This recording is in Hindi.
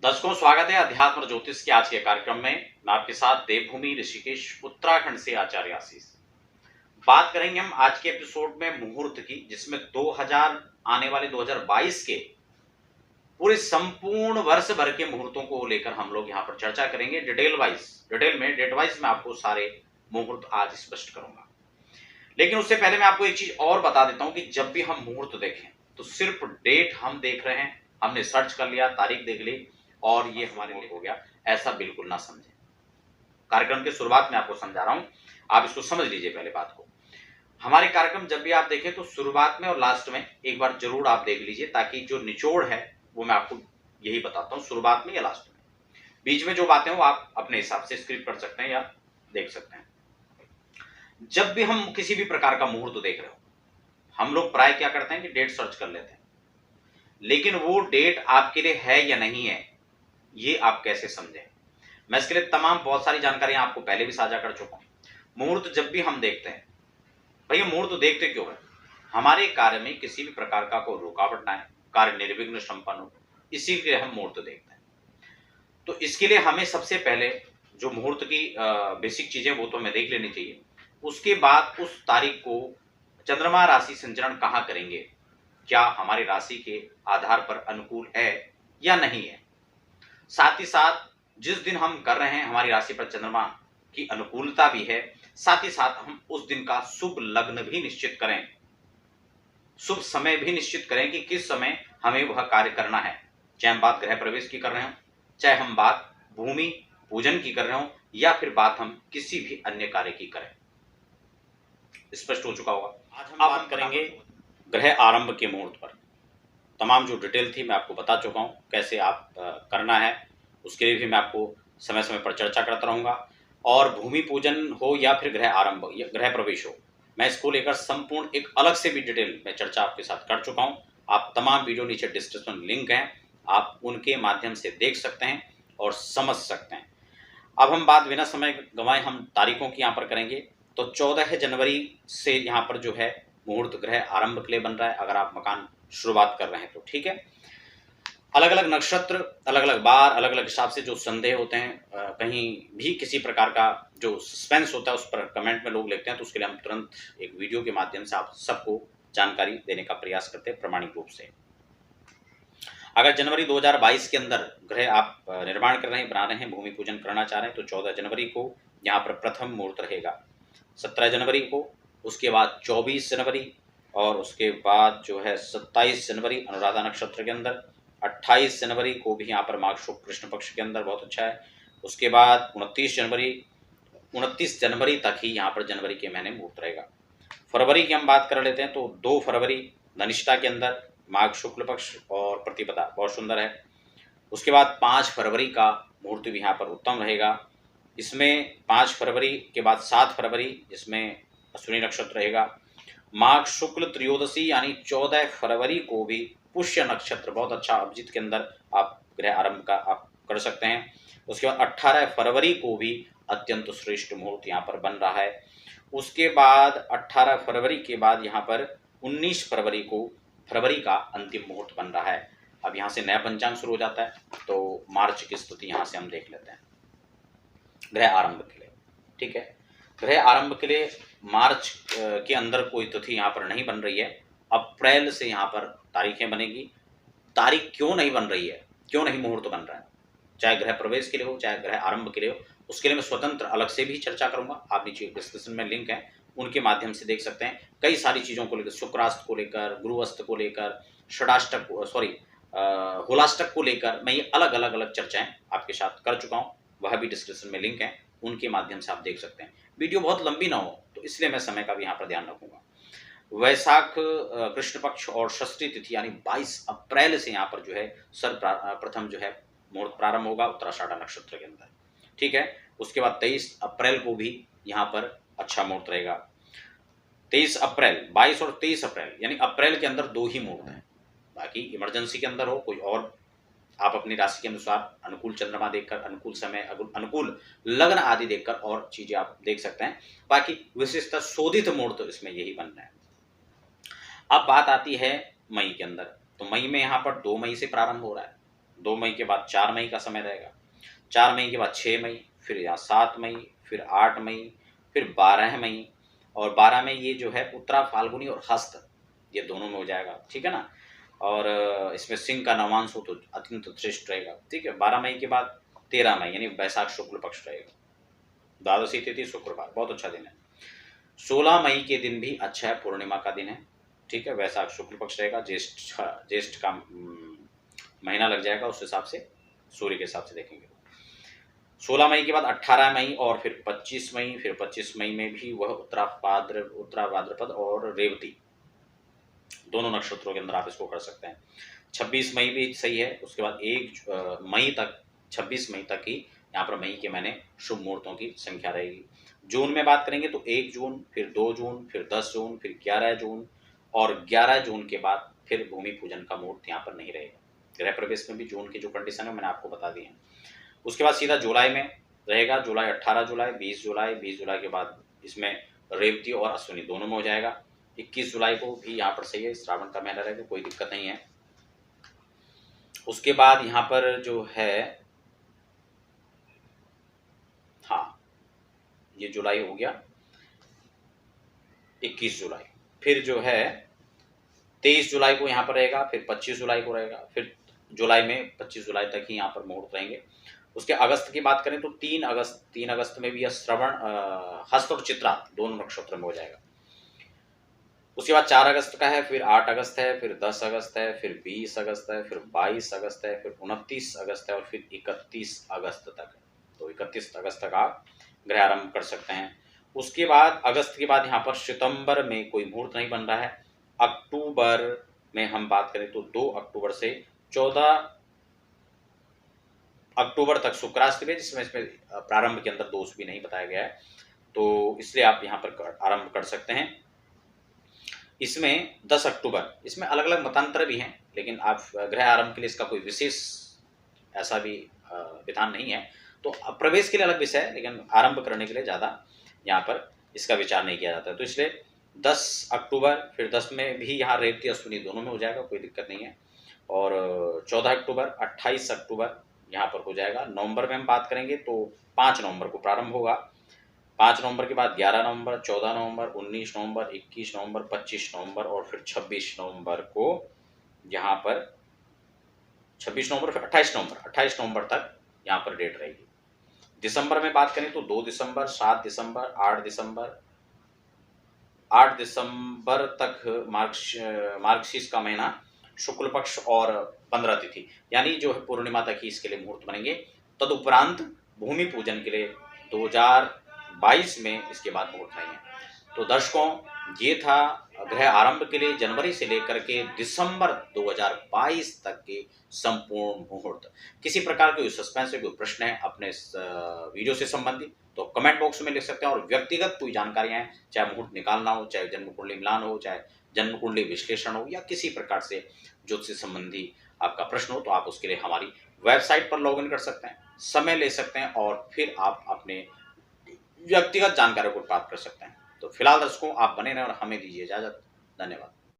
दर्शकों, स्वागत है अध्यात्म और ज्योतिष के आज के कार्यक्रम में। मैं आपके साथ देवभूमि ऋषिकेश उत्तराखंड से आचार्य आशीष। बात करेंगे हम आज के एपिसोड में मुहूर्त की, जिसमें 2000 आने वाले 2022 के पूरे संपूर्ण वर्ष भर के मुहूर्तों को लेकर हम लोग यहाँ पर चर्चा करेंगे। डिटेल में डेट वाइज मैं आपको सारे मुहूर्त आज स्पष्ट करूंगा। लेकिन उससे पहले मैं आपको एक चीज और बता देता हूं कि जब भी हम मुहूर्त देखें तो सिर्फ डेट हम देख रहे हैं, हमने सर्च कर लिया, तारीख देख ली और ये हमारे लिए हो गया, ऐसा बिल्कुल ना समझें। कार्यक्रम की शुरुआत में आपको समझा रहा हूं, आप इसको समझ लीजिए। पहले बात को, हमारे कार्यक्रम जब भी आप देखें तो शुरुआत में और लास्ट में एक बार जरूर आप देख लीजिए, ताकि जो निचोड़ है वो मैं आपको यही बताता हूं, शुरुआत में या लास्ट में। बीच में जो बातें हो आप अपने हिसाब से स्क्रिप्ट कर सकते हैं या देख सकते हैं। जब भी हम किसी भी प्रकार का मुहूर्त देख रहे हो, हम लोग प्राय क्या करते हैं कि डेट सर्च कर लेते हैं, लेकिन वो डेट आपके लिए है या नहीं है ये आप कैसे समझें। मैं इसके लिए तमाम बहुत सारी जानकारियां आपको पहले भी साझा कर चुका हूं। मुहूर्त जब भी हम देखते हैं, भैया मुहूर्त देखते क्यों है? हमारे कार्य में किसी भी प्रकार का कोई रुकावट ना है, कार्य निर्विघ्न संपन्न हो, इसी के लिए हम मुहूर्त देखते हैं। तो इसके लिए हमें सबसे पहले जो मुहूर्त की बेसिक चीजें वो तो हमें देख लेनी चाहिए। उसके बाद उस तारीख को चंद्रमा राशि संचरण कहाँ करेंगे, क्या हमारी राशि के आधार पर अनुकूल है या नहीं है। साथ ही साथ जिस दिन हम कर रहे हैं हमारी राशि पर चंद्रमा की अनुकूलता भी है, साथ ही साथ हम उस दिन का शुभ लग्न भी निश्चित करें, शुभ समय भी निश्चित करें कि किस समय हमें वह कार्य करना है। चाहे हम बात गृह प्रवेश की कर रहे हो, चाहे हम बात भूमि पूजन की कर रहे हो, या फिर बात हम किसी भी अन्य कार्य की करें। स्पष्ट हो चुका होगा। आज हम बात करेंगे ग्रह आरंभ के मुहूर्त पर। तमाम जो डिटेल थी मैं आपको बता चुका हूं, कैसे आप करना है उसके लिए भी मैं आपको समय समय पर चर्चा करता रहूंगा। और भूमि पूजन हो या फिर गृह आरंभ या गृह प्रवेश हो, मैं इसको लेकर संपूर्ण एक अलग से भी डिटेल में चर्चा आपके साथ कर चुका हूं। आप तमाम वीडियो नीचे डिस्क्रिप्शन लिंक हैं, आप उनके माध्यम से देख सकते हैं और समझ सकते हैं। अब हम बात बिना समय गंवाए हम तारीखों की यहाँ पर करेंगे। तो 14 जनवरी से यहाँ पर जो है मुहूर्त गृह आरंभ के लिए बन रहा है, अगर आप मकान शुरुआत कर रहे हैं तो ठीक है। अलग अलग नक्षत्र, अलग अलग बार, अलग अलग हिसाब से जो संदेह होते हैं, कहीं भी किसी प्रकार का जो सस्पेंस होता है उस पर कमेंट में लोग लिखते हैं, तो उसके लिए हम तुरंत एक वीडियो के माध्यम से आप सबको जानकारी देने का प्रयास करते हैं प्रामाणिक रूप से। अगर जनवरी 2022 के अंदर गृह आप निर्माण कर रहे हैं, बना रहे हैं, भूमि पूजन करना चाह रहे हैं, तो 14 जनवरी को यहाँ पर प्रथम मुहूर्त रहेगा, 17 जनवरी को, उसके बाद 24 जनवरी, और उसके बाद जो है 27 जनवरी अनुराधा नक्षत्र के अंदर, 28 जनवरी को भी यहाँ पर माघ शुक्ल कृष्ण पक्ष के अंदर बहुत अच्छा है। उसके बाद 29 जनवरी तक ही यहाँ पर जनवरी के महीने मुहूर्त रहेगा। फरवरी की हम बात कर लेते हैं तो 2 फरवरी धनिष्ठा के अंदर माघ शुक्ल पक्ष और प्रतिपदा बहुत सुंदर है। उसके बाद 5 फरवरी का मुहूर्त भी यहाँ पर उत्तम रहेगा। इसमें 5 फरवरी के बाद 7 फरवरी, जिसमें अश्विनी नक्षत्र रहेगा। माघ शुक्ल त्रयोदशी यानी 14 फरवरी को भी पुष्य नक्षत्र बहुत अच्छा, अभिजीत के अंदर आप गृह आरंभ का आप कर सकते हैं। उसके बाद 18 फरवरी को भी अत्यंत श्रेष्ठ मुहूर्त यहाँ पर बन रहा है। उसके बाद 18 फरवरी के बाद यहाँ पर 19 फरवरी को फरवरी का अंतिम मुहूर्त बन रहा है। अब यहाँ से नया पंचांग शुरू हो जाता है, तो मार्च की स्थिति यहाँ से हम देख लेते हैं गृह आरंभ के लिए। ठीक है, गृह आरंभ के लिए मार्च के अंदर कोई तिथि यहाँ पर नहीं बन रही है। अप्रैल से यहाँ पर तारीखें बनेगी। तारीख क्यों नहीं बन रही है, क्यों नहीं मुहूर्त बन रहा है, चाहे गृह प्रवेश के लिए हो चाहे गृह आरंभ के लिए हो, उसके लिए मैं स्वतंत्र अलग से भी चर्चा करूंगा। आप नीचे डिस्क्रिप्शन में लिंक है, उनके माध्यम से देख सकते हैं। कई सारी चीज़ों को लेकर, शुक्रास्त को लेकर, गुरुअस्त को लेकर, षडाष्टक होलाष्टक को लेकर मैं ये अलग अलग चर्चाएं आपके साथ कर चुका हूँ, वह भी डिस्क्रिप्शन में लिंक है, उनके माध्यम से आप देख सकते हैं। वीडियो बहुत लंबी ना हो तो इसलिए मैं समय का भी यहाँ पर ध्यान रखूंगा। वैशाख कृष्ण पक्ष और षष्ठी तिथि यानी 22 अप्रैल से यहाँ पर जो है सर्वप्रथम जो है मुहूर्त प्रारंभ होगा उत्तराषाढ़ नक्षत्र के अंदर। ठीक है, उसके बाद 23 अप्रैल को भी यहाँ पर अच्छा मुहूर्त रहेगा। 23 अप्रैल, 22 और 23 अप्रैल यानी अप्रैल के अंदर 2 ही मुहूर्त हैं। बाकी इमरजेंसी के अंदर हो कोई और, आप अपनी राशि के अनुसार अनुकूल चंद्रमा देखकर, अनुकूल समय, अनुकूल लग्न आदि देखकर और चीजें आप देख सकते हैं। बाकी विशेषतः शोधित मुहूर्त तो इसमें यही बन रहा है। अब बात आती है मई के अंदर, तो मई में यहाँ पर 2 मई से प्रारंभ हो रहा है। 2 मई के बाद 4 मई का समय रहेगा, 4 मई के बाद 6 मई, फिर यहाँ 7 मई, फिर 8 मई, फिर 12 मई, और 12 में ये जो है उत्तरा फाल्गुनी और हस्त, ये दोनों में हो जाएगा, ठीक है ना। और इसमें सिंह का नवांश हो तो अत्यंत श्रेष्ठ रहेगा, ठीक है। 12 मई के बाद 13 मई यानी वैशाख शुक्ल पक्ष रहेगा, द्वादशी तिथि शुक्रवार, बहुत अच्छा दिन है। 16 मई के दिन भी अच्छा है, पूर्णिमा का दिन है, ठीक है। वैशाख शुक्ल पक्ष रहेगा, ज्येष्ठ का महीना लग जाएगा, उस हिसाब से सूर्य के हिसाब से देखेंगे। 16 मई के बाद 18 मई और फिर 25 मई, फिर 25 मई में भी वह उत्तरा भाद्रपद और रेवती दोनों नक्षत्रों के अंदर आप इसको कर सकते हैं। 26 मई भी सही है। उसके बाद 1 मई तक, 26 मई तक ही यहाँ पर मई के महीने शुभ मुहूर्तों की संख्या रहेगी। जून में बात करेंगे तो 1 जून, फिर 2 जून, फिर 10 जून, फिर 11 जून, और 11 जून के बाद फिर भूमि पूजन का मुहूर्त यहाँ पर नहीं रहेगा। गृह प्रवेश में भी जून की जो कंडीशन है मैंने आपको बता दी है। उसके बाद सीधा जुलाई में रहेगा, जुलाई 18 जुलाई, 20 जुलाई, 20 जुलाई के बाद इसमें रेवती और अश्विनी दोनों में हो जाएगा। 21 जुलाई को भी यहाँ पर सही है, श्रावण का महीना रहेगा, कोई दिक्कत नहीं है। उसके बाद यहाँ पर जो है, हाँ ये जुलाई हो गया, 21 जुलाई, फिर जो है 23 जुलाई को यहाँ पर रहेगा, फिर 25 जुलाई को रहेगा, फिर जुलाई में 25 जुलाई तक ही यहाँ पर मुहूर्त रहेंगे। उसके अगस्त की बात करें तो 3 अगस्त में भी यह श्रवण, हस्त और चित्रा दोनों नक्षत्र में हो जाएगा। उसके बाद 4 अगस्त का है, फिर 8 अगस्त है, फिर 10 अगस्त है, फिर 20 अगस्त है, फिर 22 अगस्त है, फिर 29 अगस्त है, और फिर 31 अगस्त तक है। तो 31 अगस्त तक आप गृह आरंभ कर सकते हैं। उसके बाद अगस्त के बाद यहाँ पर सितंबर में कोई मुहूर्त नहीं बन रहा है। अक्टूबर में हम बात करें तो 2 अक्टूबर से 14 अक्टूबर तक शुक्राष्टमी है, जिसमें इसमें प्रारंभ के अंदर दोष भी नहीं बताया गया है, तो इसलिए आप यहाँ पर आरंभ कर सकते हैं। इसमें 10 अक्टूबर, इसमें अलग अलग मतांतर भी हैं, लेकिन आप गृह आरंभ के लिए इसका कोई विशेष ऐसा भी विधान नहीं है। तो प्रवेश के लिए अलग विषय है, लेकिन आरंभ करने के लिए ज़्यादा यहाँ पर इसका विचार नहीं किया जाता है। तो इसलिए 10 अक्टूबर, फिर 10 में भी यहाँ रेवती अश्विनी दोनों में हो जाएगा, कोई दिक्कत नहीं है। और 14 अक्टूबर, 28 अक्टूबर यहाँ पर हो जाएगा। नवंबर में हम बात करेंगे तो 5 नवंबर को प्रारंभ होगा। 5 नवंबर के बाद 11 नवंबर, 14 नवंबर, 19 नवंबर, 21 नवंबर, 25 नवंबर, और फिर 26 नवंबर को यहाँ पर 26 नवंबर, फिर 28 नवंबर तक यहाँ पर डेट रहेगी। दिसंबर में बात करें तो 2 दिसंबर, 7 दिसंबर, 8 दिसंबर तक मार्गशीर्ष का महीना, शुक्ल पक्ष और 15 तिथि, यानी जो है पूर्णिमा तक ही इसके लिए मुहूर्त बनेंगे। तदुपरांत भूमि पूजन के लिए 2022 में इसके बाद मुहूर्त नहीं है। तो दर्शकों, ये था गृह आरंभ के लिए जनवरी से लेकर के दिसंबर 2022 तक के संपूर्ण मुहूर्त। किसी प्रकार के सस्पेंस है, कोई प्रश्न है अपने वीडियो से संबंधित तो कमेंट बॉक्स में लिख सकते हैं। और व्यक्तिगत कोई जानकारियां हैं, चाहे मुहूर्त निकालना हो, चाहे जन्म कुंडली मिलान हो, चाहे जन्म कुंडली विश्लेषण हो, या किसी प्रकार से ज्योतिष से संबंधी आपका प्रश्न हो, तो आप उसके लिए हमारी वेबसाइट पर लॉगिन कर सकते हैं, समय ले सकते हैं, और फिर आप अपने व्यक्तिगत जानकारी को प्राप्त कर सकते हैं। तो फिलहाल दर्शकों, आप बने रहें और हमें दीजिए इजाजत। धन्यवाद।